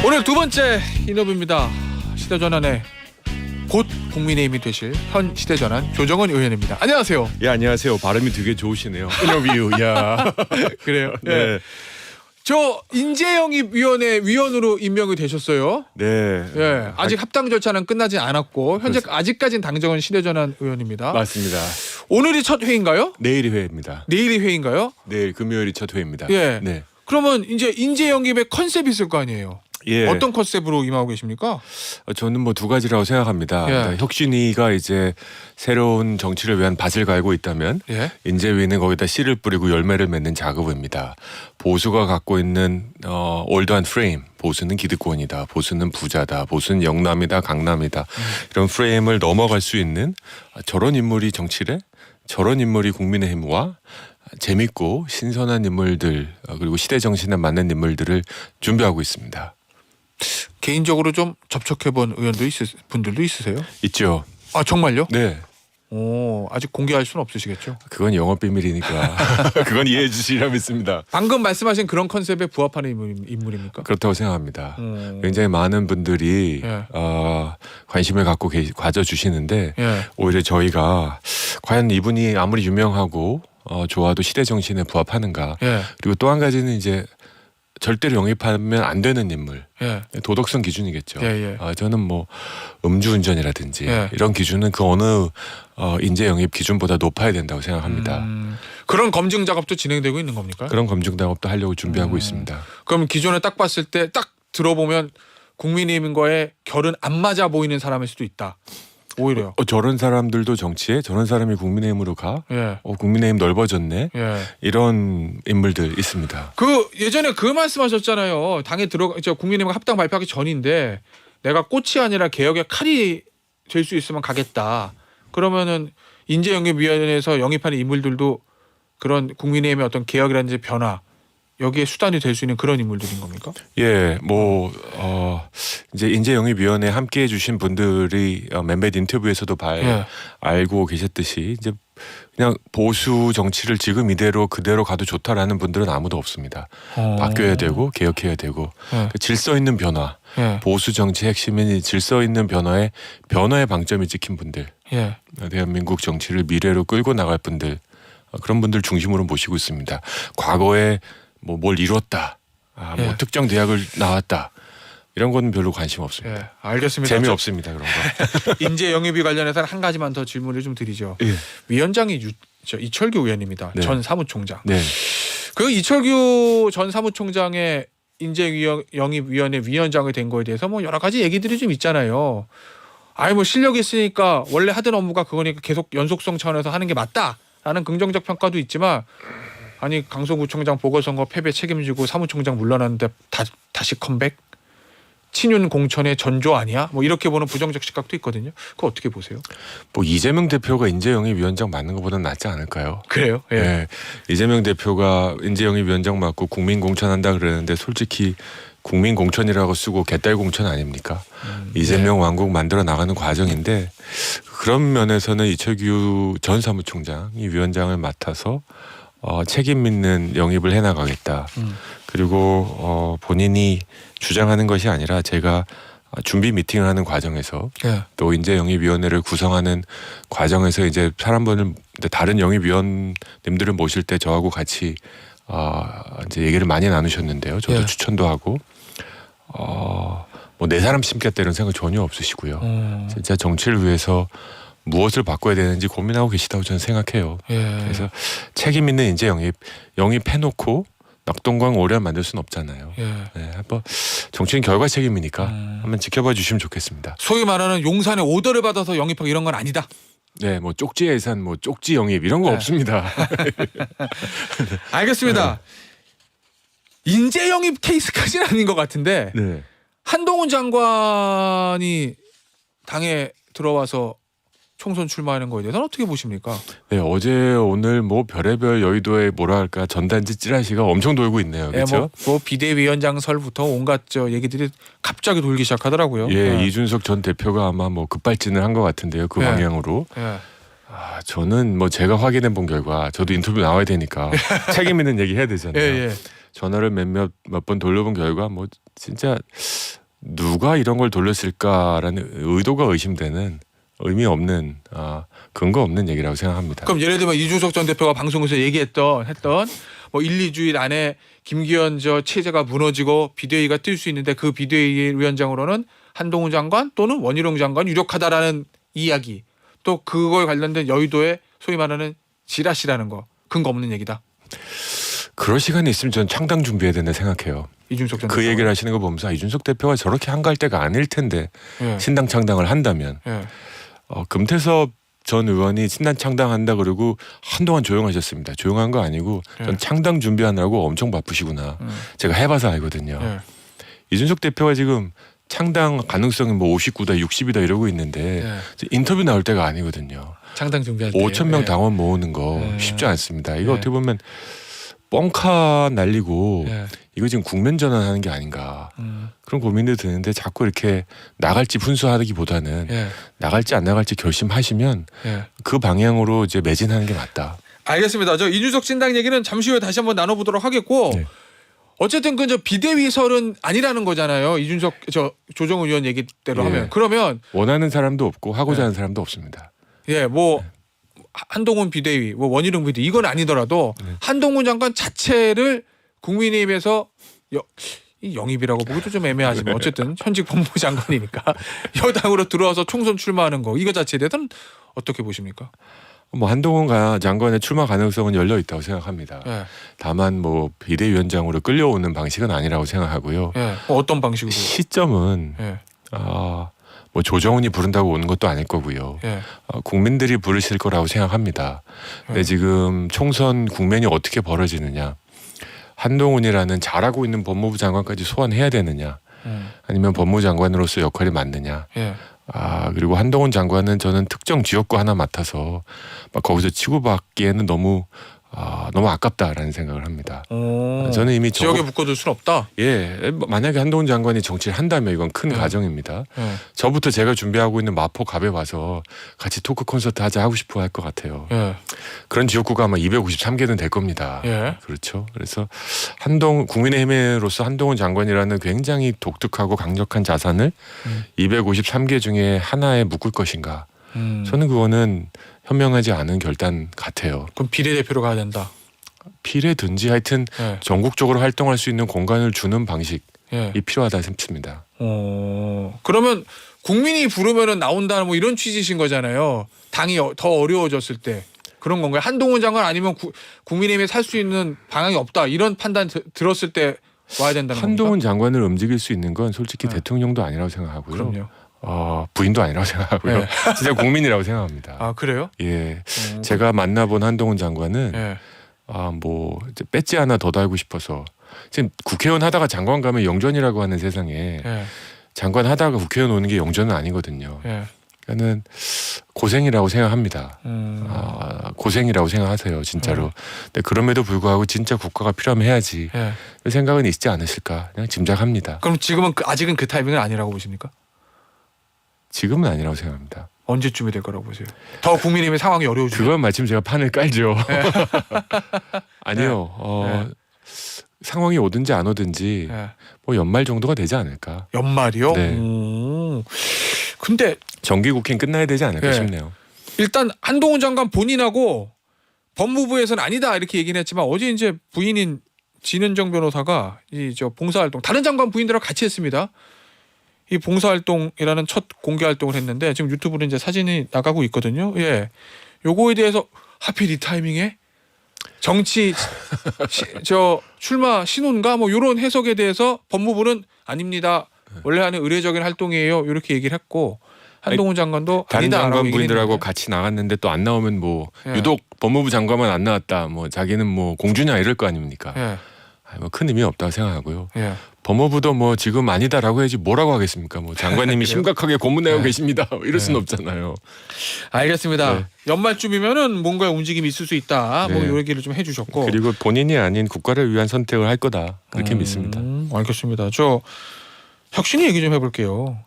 오늘 두 번째 인터뷰입니다. 시대전환의 곧 국민의힘이 되실 현 시대전환 조정원 의원입니다. 안녕하세요. 예, 안녕하세요. 발음이 되게 좋으시네요. 인터뷰. 야. 그래요. 네. 저 인재영입위원회 위원으로 임명이 되셨어요. 네. 예, 아직 합당 절차는 끝나지 않았고 현재 아직까지는 당정은 시대전환 의원입니다. 맞습니다. 오늘이 첫 회인가요? 내일이 회입니다. 내일이 회인가요? 내일 금요일이 첫 회입니다. 예. 네. 그러면 이제 인재영입의 컨셉이 있을 거 아니에요. 예. 어떤 컨셉으로 임하고 계십니까? 저는 뭐 두 가지라고 생각합니다. 예. 혁신위가 이제 새로운 정치를 위한 밭을 갈고 있다면 예. 인재위는 거기다 씨를 뿌리고 열매를 맺는 작업입니다. 보수가 갖고 있는 올드한 프레임, 보수는 기득권이다, 보수는 부자다, 보수는 영남이다, 강남이다, 이런 프레임을 넘어갈 수 있는 저런 인물이 정치래? 저런 인물이 국민의힘과 재밌고 신선한 인물들, 그리고 시대 정신에 맞는 인물들을 준비하고 있습니다. 개인적으로 좀 접촉해본 분들도 있으세요? 있죠. 아 정말요? 네. 오, 아직 공개할 수는 없으시겠죠? 그건 영업 비밀이니까 그건 이해해 주시리라 믿습니다. 방금 말씀하신 그런 컨셉에 부합하는 인물입니까? 그렇다고 생각합니다. 굉장히 많은 분들이 예. 관심을 갖고 가져주시는데 예. 오히려 저희가 과연 이분이 아무리 유명하고 좋아도 시대 정신에 부합하는가. 예. 그리고 또 한 가지는 이제 절대로 영입하면 안 되는 인물. 예. 도덕성 기준이겠죠. 예, 예. 저는 뭐 음주운전이라든지 예. 이런 기준은 그 어느 인재 영입 기준보다 높아야 된다고 생각합니다. 그런 검증 작업도 진행되고 있는 겁니까? 그런 검증 작업도 하려고 준비하고 있습니다. 그럼 기존에 딱 봤을 때 딱 들어보면 국민의힘과의 결은 안 맞아 보이는 사람일 수도 있다. 오히려. 저런 사람들도 정치에 저런 사람이 국민의힘으로 가? 예. 국민의힘 넓어졌네? 예. 이런 인물들 있습니다. 그 예전에 그 말씀하셨잖아요. 당에 국민의힘 합당 발표하기 전인데 내가 꽃이 아니라 개혁의 칼이 될 수 있으면 가겠다. 그러면은 인재영입위원회에서 영입하는 인물들도 그런 국민의힘의 어떤 개혁이라든지 변화 여기에 수단이 될 수 있는 그런 인물들인 겁니까? 예, 이제 인재영입위원회 함께해 주신 분들이 몇몇 인터뷰에서도 예. 알고 계셨듯이 이제 그냥 보수 정치를 지금 이대로 그대로 가도 좋다라는 분들은 아무도 없습니다. 바뀌어야 되고 개혁해야 되고 예. 그 질서 있는 변화, 예. 보수 정치 핵심인 질서 있는 변화의 방점이 찍힌 분들, 예. 대한민국 정치를 미래로 끌고 나갈 분들, 그런 분들 중심으로 모시고 있습니다. 과거에 뭘 이뤘다, 예. 특정 대학을 나왔다, 이런 건 별로 관심 없습니다. 예. 알겠습니다. 재미없습니다 그런 거. 인재 영입이 관련해서는 한 가지만 더 질문을 좀 드리죠. 예. 위원장이 이철규 의원입니다. 네. 전 사무총장. 네. 그 이철규 전 사무총장의 인재영입위원회 위원장이 된 거에 대해서 뭐 여러 가지 얘기들이 좀 있잖아요. 뭐 실력이 있으니까 원래 하던 업무가 그거니까 계속 연속성 차원에서 하는 게 맞다라는 긍정적 평가도 있지만 아니 강서구청장 보궐선거 패배 책임지고 사무총장 물러났는데 다시 컴백? 친윤 공천의 전조 아니야? 뭐 이렇게 보는 부정적 시각도 있거든요. 그거 어떻게 보세요? 이재명 대표가 인재영입위원장 맡는 것보다는 낫지 않을까요? 그래요? 예. 네. 이재명 대표가 인재영입위원장 맡고 국민공천한다 그러는데 솔직히 국민공천이라고 쓰고 개딸공천 아닙니까? 이재명 왕국 만들어 나가는 과정인데 그런 면에서는 이철규 전 사무총장이 위원장을 맡아서 책임 있는 영입을 해나가겠다. 그리고 본인이 주장하는 것이 아니라 제가 준비 미팅을 하는 과정에서 예. 또 인재영입위원회를 구성하는 과정에서 이제 다른 영입위원님들을 모실 때 저하고 같이 이제 얘기를 많이 나누셨는데요. 저도 예. 추천도 하고 내 사람 심겠다 이런 생각 전혀 없으시고요. 진짜 정치를 위해서 무엇을 바꿔야 되는지 고민하고 계시다고 저는 생각해요. 예. 그래서 책임 있는 인재 영입해놓고 낙동강 오련 만들 수는 없잖아요. 예. 네, 한번 정치는 결과 책임이니까 한번 지켜봐 주시면 좋겠습니다. 소위 말하는 용산의 오더를 받아서 영입하고 이런 건 아니다. 네, 쪽지 예산, 쪽지 영입 이런 거 네. 없습니다. 알겠습니다. 인재 영입 케이스까지는 아닌 것 같은데 네. 한동훈 장관이 당에 들어와서 총선 출마하는 거에 대해서는 어떻게 보십니까? 네, 어제 오늘 별의별 여의도에 전단지 찌라시가 엄청 돌고 있네요. 그렇죠? 뭐 비대위원장설부터 온갖 얘기들이 갑자기 돌기 시작하더라고요. 예, 네. 이준석 전 대표가 아마 급발진을 한 것 같은데요. 그 네. 방향으로. 예. 저는 제가 확인해 본 결과 저도 인터뷰 나와야 되니까 책임 있는 얘기 해야 되잖아요. 예, 예. 전화를 몇 번 돌려본 결과 뭐 진짜 누가 이런 걸 돌렸을까라는 의도가 의심되는 의미 없는 근거 없는 얘기라고 생각합니다. 그럼 예를 들면 이준석 전 대표가 방송에서 했던 뭐 1, 2주일 안에 김기현 저 체제가 무너지고 비대위가 뜰 수 있는데 그 비대위 위원장으로는 한동훈 장관 또는 원희룡 장관 유력하다라는 이야기, 또 그걸 관련된 여의도의 소위 말하는 지라시라는 거 근거 없는 얘기다. 그럴 시간이 있으면 전 창당 준비해야 된다 생각해요. 이준석 전 그 대표. 얘기를 하시는 거 보면서 이준석 대표가 저렇게 한가할 때가 아닐 텐데 예. 신당 창당을 한다면 예. 금태섭 전 의원이 신당 창당한다 그러고 한동안 조용하셨습니다. 조용한 거 아니고 전 예. 창당 준비하느라고 엄청 바쁘시구나. 제가 해봐서 알거든요. 예. 이준석 대표가 지금 창당 가능성이 뭐 59다 60이다 이러고 있는데 예. 인터뷰 나올 때가 아니거든요. 창당 준비할 때 5천 명 예. 당원 모으는 거 예. 쉽지 않습니다. 이거 예. 어떻게 보면 뻥카 날리고 예. 이거 지금 국면 전환하는 게 아닌가 그런 고민도 드는데 자꾸 이렇게 나갈지 분수하기보다는 예. 나갈지 안 나갈지 결심하시면 예. 그 방향으로 이제 매진하는 게 맞다. 알겠습니다. 저 이준석 신당 얘기는 잠시 후에 다시 한번 나눠보도록 하겠고 네. 어쨌든 그 저 비대위설은 아니라는 거잖아요. 이준석 저 조정훈 의원 얘기대로 예. 하면 그러면 원하는 사람도 없고 하고자 네. 하는 사람도 없습니다. 예, 뭐 한동훈 비대위, 뭐 원희룡 비대위 이건 아니더라도 네. 한동훈 장관 자체를 국민의힘에서 이 영입이라고 보기도 좀 애매하지만 어쨌든 현직 법무부 장관이니까 여당으로 들어와서 총선 출마하는 거 이거 자체에 대해서는 어떻게 보십니까? 뭐 한동훈 장관의 출마 가능성은 열려 있다고 생각합니다. 예, 다만 뭐 비대위원장으로 끌려오는 방식은 아니라고 생각하고요. 예. 뭐 어떤 방식으로? 시점은 예, 뭐 조정훈이 부른다고 오는 것도 아닐 거고요. 예, 국민들이 부르실 거라고 생각합니다. 근데 지금 총선 국면이 어떻게 벌어지느냐, 한동훈이라는 잘하고 있는 법무부 장관까지 소환해야 되느냐, 아니면 법무부 장관으로서 역할이 맞느냐. 예. 그리고 한동훈 장관은 저는 특정 지역구 하나 맡아서 막 거기서 치고받기에는 너무 아깝다라는 생각을 합니다. 저는 이미 지역에 묶어둘 수는 없다. 만약에 한동훈 장관이 정치를 한다면 이건 큰 네. 가정입니다. 예. 저부터 제가 준비하고 있는 마포 갑에 와서 같이 토크 콘서트 하자 하고 싶어 할 것 같아요. 예. 그런 지역구가 아마 253개는 될 겁니다. 예. 그렇죠. 그래서 국민의힘으로서 한동훈 장관이라는 굉장히 독특하고 강력한 자산을 253개 중에 하나에 묶을 것인가. 저는 그거는 현명하지 않은 결단 같아요. 그럼 비례대표로 가야 된다. 비례든지 하여튼 예. 전국적으로 활동할 수 있는 공간을 주는 방식이 예. 필요하다 싶습니다. 그러면 국민이 부르면은 나온다 뭐 이런 취지신 거잖아요. 당이 더 어려워졌을 때 그런 건가요? 한동훈 장관 아니면 국민의힘에 살 수 있는 방향이 없다 이런 판단 들었을 때 와야 된다는 한동훈 겁니까? 장관을 움직일 수 있는 건 솔직히 네. 대통령도 아니라고 생각하고요. 그럼요. 부인도 아니라고 생각하고요. 네. 진짜 국민이라고 생각합니다. 아 그래요? 예, 제가 만나본 한동훈 장관은 예. 뭐 이제 배지 하나 더 달고 싶어서 지금 국회의원 하다가 장관 가면 영전이라고 하는 세상에 예. 장관 하다가 국회의원 오는 게 영전은 아니거든요. 예. 그러니까는 고생이라고 생각합니다. 고생이라고 생각하세요, 진짜로. 근데 그럼에도 불구하고 진짜 국가가 필요하면 해야지. 예. 그 생각은 있지 않으실까 그냥 짐작합니다. 그럼 지금은 아직은 그 타이밍은 아니라고 보십니까? 지금은 아니라고 생각합니다. 언제쯤이 될 거라고 보세요? 더 국민의힘의 상황이 어려워지죠. 그건 마침 제가 판을 깔죠. 네. 아니요. 네. 상황이 오든지 안 오든지 예. 뭐 연말 정도가 되지 않을까. 연말이요? 네. 근데 정기국회는 끝나야 되지 않을까 네. 싶네요. 일단 한동훈 장관 본인하고 법무부에서는 아니다 이렇게 얘기는 했지만 어제 이제 부인인 진은정 변호사가 이 저 봉사활동 다른 장관 부인들하고 같이 했습니다. 이 봉사활동이라는 첫 공개 활동을 했는데 지금 유튜브로 이제 사진이 나가고 있거든요. 예, 요거에 대해서 하필 이 타이밍에 정치 저 출마 신호인가 뭐 이런 해석에 대해서 법무부는 아닙니다. 원래 하는 의례적인 활동이에요. 이렇게 얘기를 했고 한동훈 장관도 다른 아니다라고 장관 얘기를 부인들하고 했는데. 같이 나갔는데 또 안 나오면 뭐 예. 유독 법무부 장관만 안 나왔다. 뭐 자기는 뭐 공주냐 이럴 거 아닙니까? 예, 뭐 큰 의미 없다고 생각하고요. 예. 법무부도 뭐 지금 아니다라고 해야지 뭐라고 하겠습니까? 뭐 장관님이 심각하게 고문 내고 네. 계십니다. 이럴 수는 없잖아요. 알겠습니다. 네. 연말쯤이면은 뭔가 움직임이 있을 수 있다. 뭐 네. 이 얘기를 좀 해주셨고. 그리고 본인이 아닌 국가를 위한 선택을 할 거다. 그렇게 믿습니다. 알겠습니다. 저 혁신이 얘기 좀 해볼게요.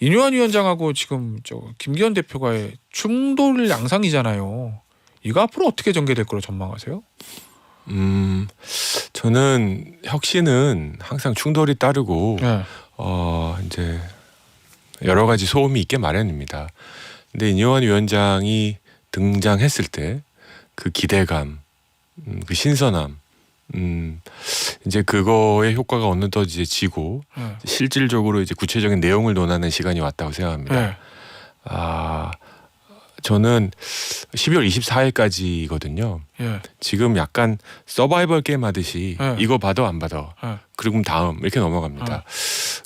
인요한 위원장하고 지금 저 김기현 대표가의 충돌 양상이잖아요. 이거 앞으로 어떻게 전개될 거로 전망하세요? 저는 혁신은 항상 충돌이 따르고 예. 이제 여러 가지 소음이 있게 마련입니다. 근데 인요한 위원장이 등장했을 때 그 기대감, 그 신선함, 이제 그거의 효과가 어느덧 이제 지고 예. 실질적으로 이제 구체적인 내용을 논하는 시간이 왔다고 생각합니다. 예. 저는 12월 24일까지거든요. 예. 지금 약간 서바이벌 게임 하듯이 네. 이거 받아 안 받아 예. 그리고 다음 이렇게 넘어갑니다.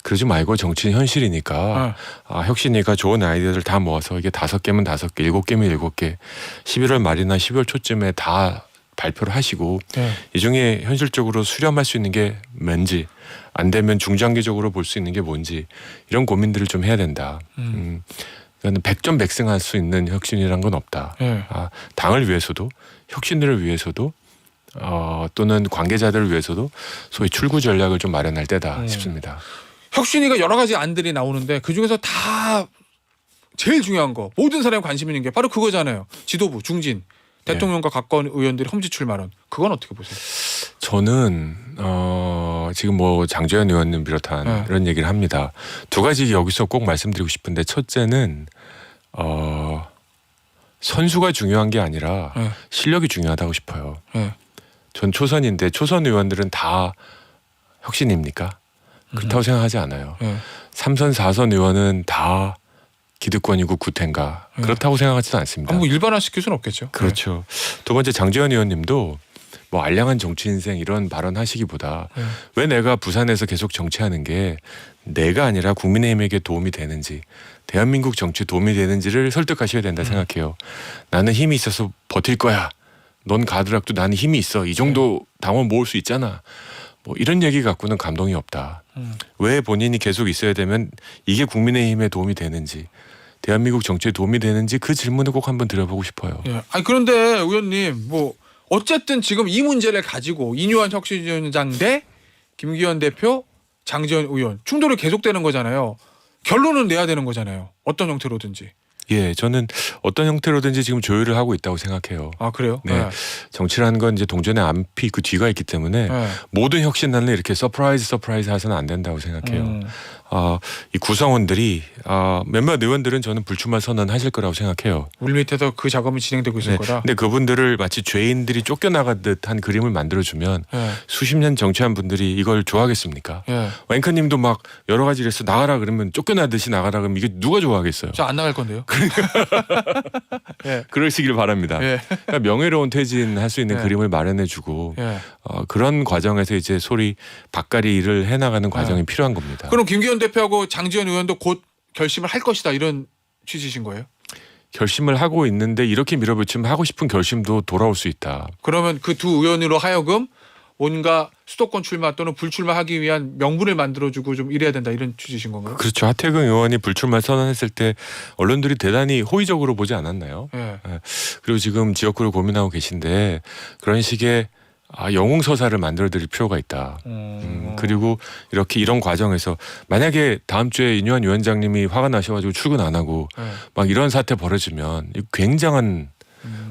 그러지 말고 정치는 현실이니까 예. 혁신이가 좋은 아이디어를 다 모아서 이게 5개면 5개, 7개면 7개 11월 말이나 12월 초쯤에 다 발표를 하시고 예. 이 중에 현실적으로 수렴할 수 있는 게 뭔지 안 되면 중장기적으로 볼 수 있는 게 뭔지 이런 고민들을 좀 해야 된다. 그러니까 백전백승할 수 있는 혁신이란 건 없다. 예. 당을 위해서도 혁신들을 위해서도 또는 관계자들을 위해서도 소위 출구 전략을 좀 마련할 때다 싶습니다. 혁신이가 여러 가지 안들이 나오는데 그 중에서 다 제일 중요한 거 모든 사람이 관심 있는 게 바로 그거잖아요. 지도부 중진 대통령과 가까운 의원들이 험지 출마론 그건 어떻게 보세요? 저는 지금 뭐 장제원 의원님 비롯한 이런 얘기를 합니다. 두 가지 여기서 꼭 말씀드리고 싶은데 첫째는 선수가 중요한 게 아니라 실력이 중요하다고 싶어요. 전 초선인데 초선 의원들은 다 혁신입니까? 그렇다고 생각하지 않아요. 3선 4선 의원은 다 기득권이고 구태인가 그렇다고 생각하지도 않습니다. 뭐 일반화시킬 수는 없겠죠. 그렇죠. 두 번째 장제원 의원님도 뭐 알량한 정치 인생 이런 발언하시기보다 왜 내가 부산에서 계속 정치하는 게 내가 아니라 국민의힘에게 도움이 되는지 대한민국 정치에 도움이 되는지를 설득하셔야 된다 생각해요. 나는 힘이 있어서 버틸 거야. 넌 가더라도 나는 힘이 있어. 이 정도 당원 모을 수 있잖아. 뭐 이런 얘기 갖고는 감동이 없다. 왜 본인이 계속 있어야 되면 이게 국민의힘에 도움이 되는지 대한민국 정치에 도움이 되는지 그 질문을 꼭 한번 드려보고 싶어요. 예. 아니 그런데 의원님 뭐 어쨌든 지금 이 문제를 가지고 이뇨한 혁신위원장 대 김기현 대표, 장제원 의원 충돌이 계속되는 거잖아요. 결론은 내야 되는 거잖아요. 어떤 형태로든지. 예, 저는 어떤 형태로든지 지금 조율을 하고 있다고 생각해요. 아 그래요? 네, 정치라는 건 이제 동전의 앞이 그 뒤가 있기 때문에 모든 혁신안을 이렇게 서프라이즈 해서는 안 된다고 생각해요. 이 구성원들이 몇몇 의원들은 저는 불출마 선언하실 거라고 생각해요. 물밑에서 그 작업이 진행되고 있을 거다. 근데 그분들을 마치 죄인들이 쫓겨나가듯 한 그림을 만들어주면 수십 년 정치한 분들이 이걸 좋아하겠습니까? 앵커님도 막 여러 가지를 해서 나가라 그러면 쫓겨나듯이 나가라 그러면 이게 누가 좋아하겠어요? 저 안 나갈 건데요. 그러시길 바랍니다. 그러니까 명예로운 퇴진할 수 있는 그림을 마련해주고 그런 과정에서 이제 소리 밥가리 일을 해나가는 과정이 필요한 겁니다. 그럼 김기현 대표하고 장제원 의원도 곧 결심을 할 것이다 이런 취지신 거예요? 결심을 하고 있는데 이렇게 밀어붙이면 하고 싶은 결심도 돌아올 수 있다. 그러면 그 두 의원으로 하여금 뭔가 수도권 출마 또는 불출마하기 위한 명분을 만들어주고 좀 이래야 된다 이런 취지신 건가요? 그렇죠. 하태경 의원이 불출마 선언했을 때 언론들이 대단히 호의적으로 보지 않았나요? 그리고 지금 지역구를 고민하고 계신데 그런 식의 영웅 서사를 만들어드릴 필요가 있다. 그리고 이런 과정에서 만약에 다음 주에 인요한 위원장님이 화가 나셔가지고 출근 안 하고 막 이런 사태 벌어지면 굉장한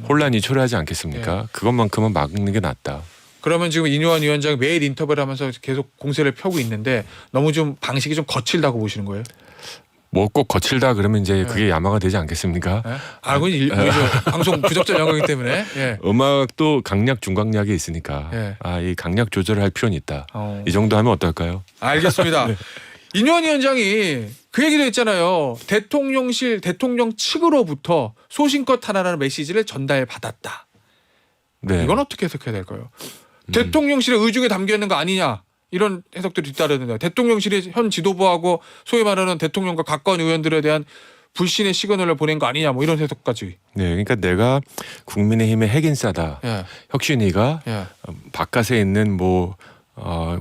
혼란이 초래하지 않겠습니까? 그것만큼은 막는 게 낫다. 그러면 지금 인요한 위원장이 매일 인터뷰를 하면서 계속 공세를 펴고 있는데 너무 좀 방식이 좀 거칠다고 보시는 거예요? 뭐 꼭 거칠다 그러면 이제 그게 야마가 되지 않겠습니까? 그건 방송 부적절 영역이기 때문에. 음악도 강약 중강약이 있으니까 이 강약 조절을 할 필요는 있다. 이 정도 하면 어떨까요? 알겠습니다. 인요한 위원장이 그 얘기도 했잖아요. 대통령 측으로부터 소신껏 하라는 메시지를 전달받았다. 이건 어떻게 해석해야 될까요? 대통령실의 의중에 담겨 있는 거 아니냐 이런 해석들이 뒤따르는데 대통령실이 현 지도부하고 소위 말하는 대통령과 가까운 의원들에 대한 불신의 시그널을 보낸 거 아니냐 뭐 이런 해석까지. 네, 그러니까 내가 국민의힘의 핵인싸다. 혁신이가 바깥에 있는 뭐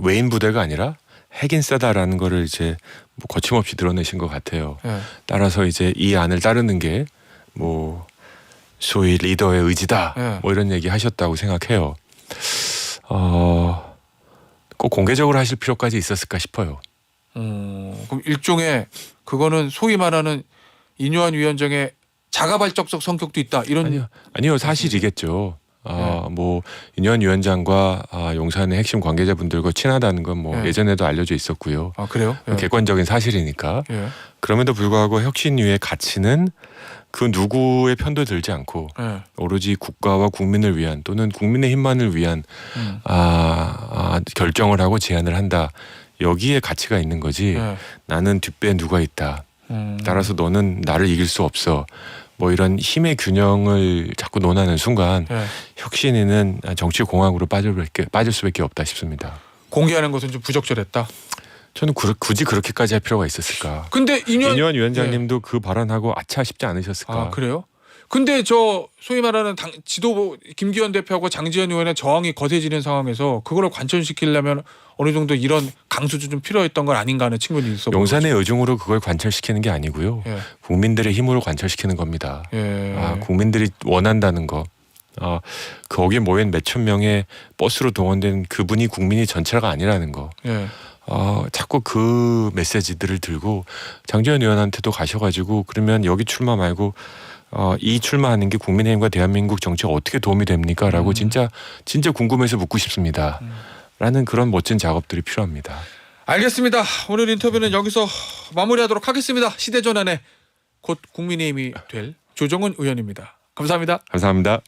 외인 부대가 아니라 핵인싸다라는 거를 이제 뭐 거침없이 드러내신 것 같아요. 따라서 이제 이 안을 따르는 게 뭐 소위 리더의 의지다. 뭐 이런 얘기 하셨다고 생각해요. 꼭 공개적으로 하실 필요까지 있었을까 싶어요. 그럼 일종의 그거는 소위 말하는 인요한 위원장의 자가발적적 성격도 있다 이런. 아니요 사실이겠죠. 뭐 인현 위원장과 용산의 핵심 관계자분들과 친하다는 건 뭐 예. 예전에도 알려져 있었고요. 아 그래요? 예. 객관적인 사실이니까. 예. 그럼에도 불구하고 혁신위의 가치는 그 누구의 편도 들지 않고 예. 오로지 국가와 국민을 위한 또는 국민의 힘만을 위한 결정을 하고 제안을 한다. 여기에 가치가 있는 거지. 예. 나는 뒷배에 누가 있다. 따라서 너는 나를 이길 수 없어. 뭐 이런 힘의 균형을 자꾸 논하는 순간 예. 혁신위는 정치 공학으로 빠질 수밖에 없다 싶습니다. 공개하는 것은 좀 부적절했다. 저는 굳이 그렇게까지 할 필요가 있었을까? 근데 인현 위원장님도 그 발언하고 아차 싶지 않으셨을까? 아 그래요? 근데 저 소위 말하는 지도부 김기현 대표하고 장지현 의원의 저항이 거세지는 상황에서 그걸 관철시키려면 어느 정도 이런 강수도 좀 필요했던 건 아닌가 하는 친구들이 있어. 용산의 의중으로 그걸 관철시키는 게 아니고요. 예. 국민들의 힘으로 관철시키는 겁니다. 예. 국민들이 원한다는 거. 거기에 모인 몇천 명의 버스로 동원된 그분이 국민이 전체가 아니라는 거. 예. 자꾸 그 메시지들을 들고 장지현 의원한테도 가셔가지고 그러면 여기 출마 말고 이 출마하는 게 국민의힘과 대한민국 정치에 어떻게 도움이 됩니까? 라고 진짜 궁금해서 묻고 싶습니다. 라는 그런 멋진 작업들이 필요합니다. 알겠습니다. 오늘 인터뷰는 여기서 마무리하도록 하겠습니다. 시대전환의 곧 국민의힘이 될 조정은 의원입니다. 감사합니다. 감사합니다.